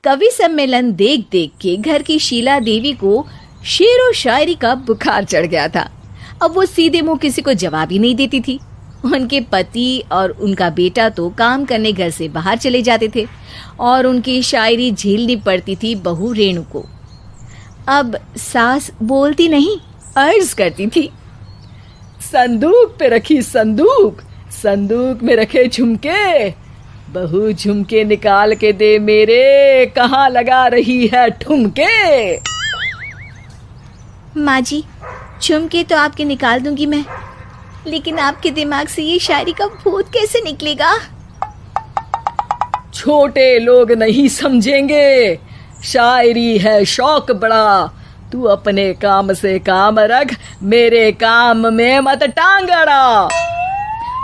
कवि सम्मेलन देख देख के घर की शीला देवी को शेर व शायरी का बुखार चढ़ गया था। अब वो सीधे मुंह किसी को जवाब ही नहीं देती थी। उनके पति और उनका बेटा तो काम करने घर से बाहर चले जाते थे और उनकी शायरी झेलनी पड़ती थी बहू रेणु को। अब सास बोलती नहीं, अर्ज करती थी, संदूक पे रखी संदूक, संदूक में रखे झुमके, बहू झुमके निकाल के दे मेरे, कहाँ लगा रही है ठुमके। माँ जी, झुमके तो आपके निकाल दूंगी मैं, लेकिन आपके दिमाग से ये शायरी का भूत कैसे निकलेगा? छोटे लोग नहीं समझेंगे, शायरी है शौक बड़ा, तू अपने काम से काम रख, मेरे काम में मत टांग अड़ा।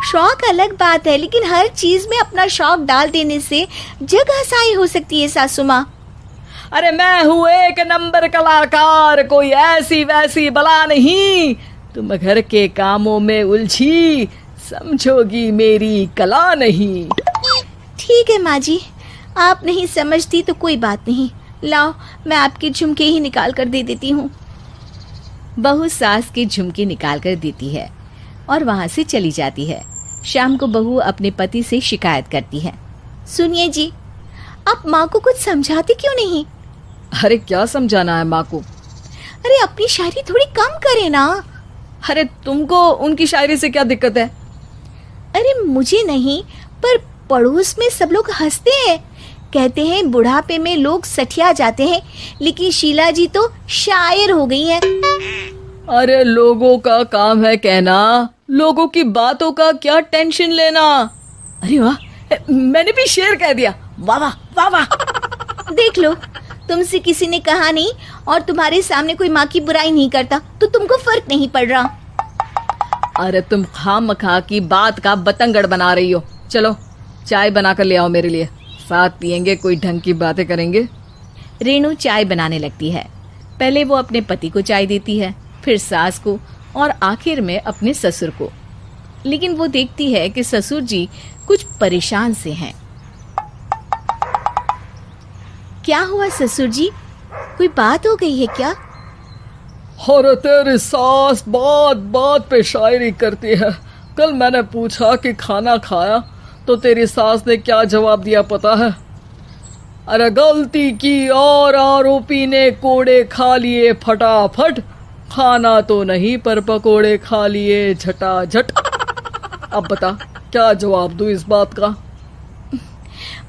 शौक अलग बात है, लेकिन हर चीज में अपना शौक डाल देने से जग हंसाई हो सकती है सासू माँ। अरे मैं हूँ एक नंबर कलाकार, कोई ऐसी वैसी बला नहीं, तुम घर के कामों में उलझी, समझोगी मेरी कला नहीं। ठीक है माँ जी, आप नहीं समझती तो कोई बात नहीं, लाओ मैं आपके झुमके ही निकाल कर दे देती हूँ। बहू सास के झुमके निकाल कर देती है और वहां से चली जाती है। शाम को बहू अपने पति से शिकायत करती है, सुनिए जी, आप माँ को कुछ समझाते क्यों नहीं? अरे क्या समझाना है माँ को? अरे अपनी शायरी थोड़ी कम करे ना। अरे तुमको उनकी शायरी से क्या दिक्कत है? अरे मुझे नहीं, पर पड़ोस में सब लोग हंसते हैं, कहते हैं बुढ़ापे में लोग सठिया जाते हैं, लेकिन शीला जी तो शायर हो गई हैं। अरे लोगों का काम है कहना, लोगों की बातों का क्या टेंशन लेना। अरे वाह, मैंने भी शेर कह दिया, वाह वाह वाह वाह। देख लो, तुमसे किसी ने कहा नहीं और तुम्हारे सामने कोई माँ की बुराई नहीं करता तो तुमको फर्क नहीं पड़ रहा। अरे तुम खामखा की बात का बतंगड़ बना रही हो। चलो चाय बना कर ले आओ मेरे लिए, साथ पियेंगे, कोई ढंग की बातें करेंगे। रेणु चाय बनाने लगती है। पहले वो अपने पति को चाय देती है, फिर सास को और आखिर में अपने ससुर को। लेकिन वो देखती है कि ससुर जी कुछ परेशान से हैं। क्या हुआ ससुर जी, कोई बात हो गई है क्या? अरे तेरी सास बात बात पे शायरी करती है। कल मैंने पूछा कि खाना खाया तो तेरी सास ने क्या जवाब दिया पता है? अरे गलती की और आरोपी ने कोड़े खा लिए फटाफट, खाना तो नहीं पर पकोड़े खा लिए झटाझट। अब बता क्या जवाब दूं इस बात का?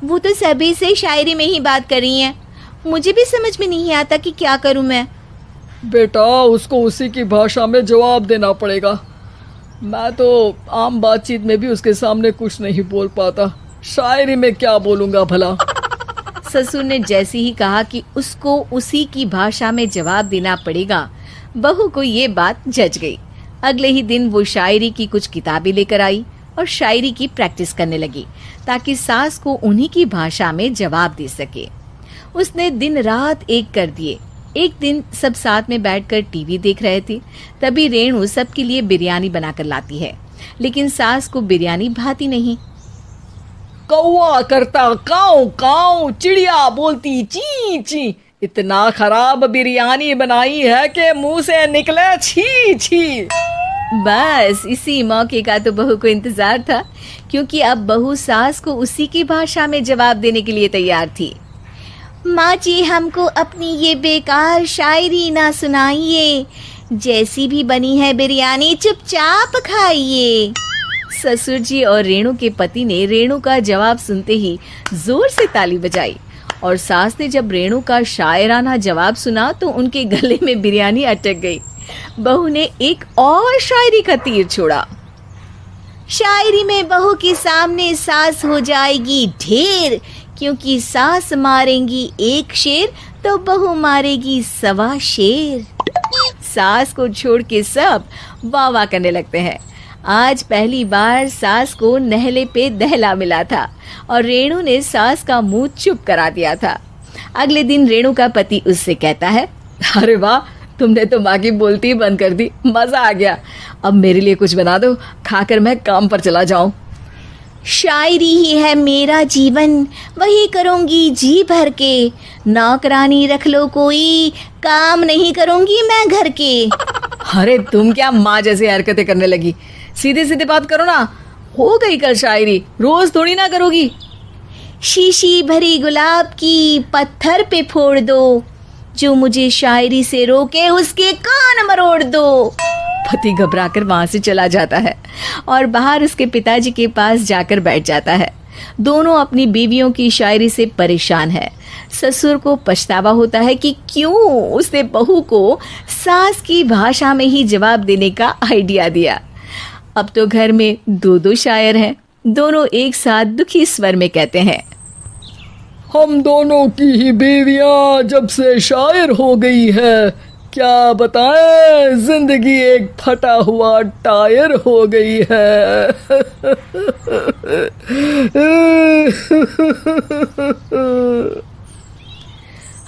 वो तो सभी से शायरी में ही बात कर रही हैं, मुझे भी समझ में नहीं आता कि क्या करूं मैं। बेटा उसको उसी की भाषा में जवाब देना पड़ेगा। मैं तो आम बातचीत में भी उसके सामने कुछ नहीं बोल पाता, शायरी में क्या बोलूंगा भला। ससुर ने जैसे ही कहा कि उसको उसी की भाषा में जवाब देना पड़ेगा, बहू को ये बात जच गई। अगले ही दिन वो शायरी की कुछ किताबें लेकर आई और शायरी की प्रैक्टिस करने लगी ताकि सास को उन्हीं की भाषा में जवाब दे सके। उसने दिन रात एक कर दिए। एक दिन सब साथ में बैठकर टीवी देख रहे थे, तभी रेणु सबके लिए बिरयानी बनाकर लाती है, लेकिन सास को बिरयानी भाती नहीं। कौवा करता काऊ काऊ, चिड़िया बोलती ची ची, इतना खराब बिरयानी बनाई है कि मुंह से निकले छी छी। बस इसी मौके का तो बहू को इंतजार था, क्योंकि अब बहू सास को उसी की भाषा में जवाब देने के लिए तैयार थी। माँ जी, हमको अपनी ये बेकार शायरी ना सुनाइए, जैसी भी बनी है बिरयानी चुपचाप खाइए। ससुर जी और रेणु के पति ने रेणु का जवाब सुनते ही जोर से ताली बजाई और सास ने जब रेणु का शायराना जवाब सुना तो उनके गले में बिरयानी अटक गई। बहू ने एक और शायरी का तीर छोड़ा। शायरी में बहू के सामने सास हो जाएगी ढेर, क्योंकि सास मारेंगी एक शेर तो बहू मारेगी 1.25 शेर। सास को छोड़ के सब वाह वाह करने लगते हैं। आज पहली बार सास को नहले पे दहला मिला था और रेणु ने सास का मुंह चुप करा दिया था। अगले दिन रेणु का पति उससे कहता है, अरे वाह, तुमने तो माँ की बोलती ही बंद कर दी, मजा आ गया। अब मेरे लिए कुछ बना दो, खाकर मैं काम पर चला जाऊं। शायरी ही है मेरा जीवन, वही करूँगी जी भर के। नौकरानी रख लो कोई, काम नहीं करूँगी मैं घर के। अरे तुम क्या माँ जैसी हरकतें करने लगी, सीधे सीधे बात करो ना। हो गई कल शायरी, रोज थोड़ी ना करोगी। शीशी भरी गुलाब की पत्थर पे फोड़ दो, जो मुझे शायरी से रोके उसके कान मरोड़ दो। पति घबराकर वहां से चला जाता है और बाहर उसके पिताजी के पास जाकर बैठ जाता है। दोनों अपनी बीवियों की शायरी से परेशान है। ससुर को पछतावा होता है कि क्यों उसने बहू को सास की भाषा में ही जवाब देने का आइडिया दिया। अब तो घर में दो दो शायर हैं। दोनों एक साथ दुखी स्वर में कहते हैं, हम दोनों की ही बीवियां जब से शायर हो गई है, क्या बताएं, जिंदगी एक फटा हुआ टायर हो गई है।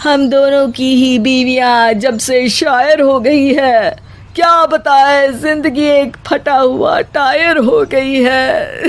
हम दोनों की ही बीवियां जब से शायर हो गई है, क्या बताए जिंदगी एक फटा हुआ टायर हो गई है।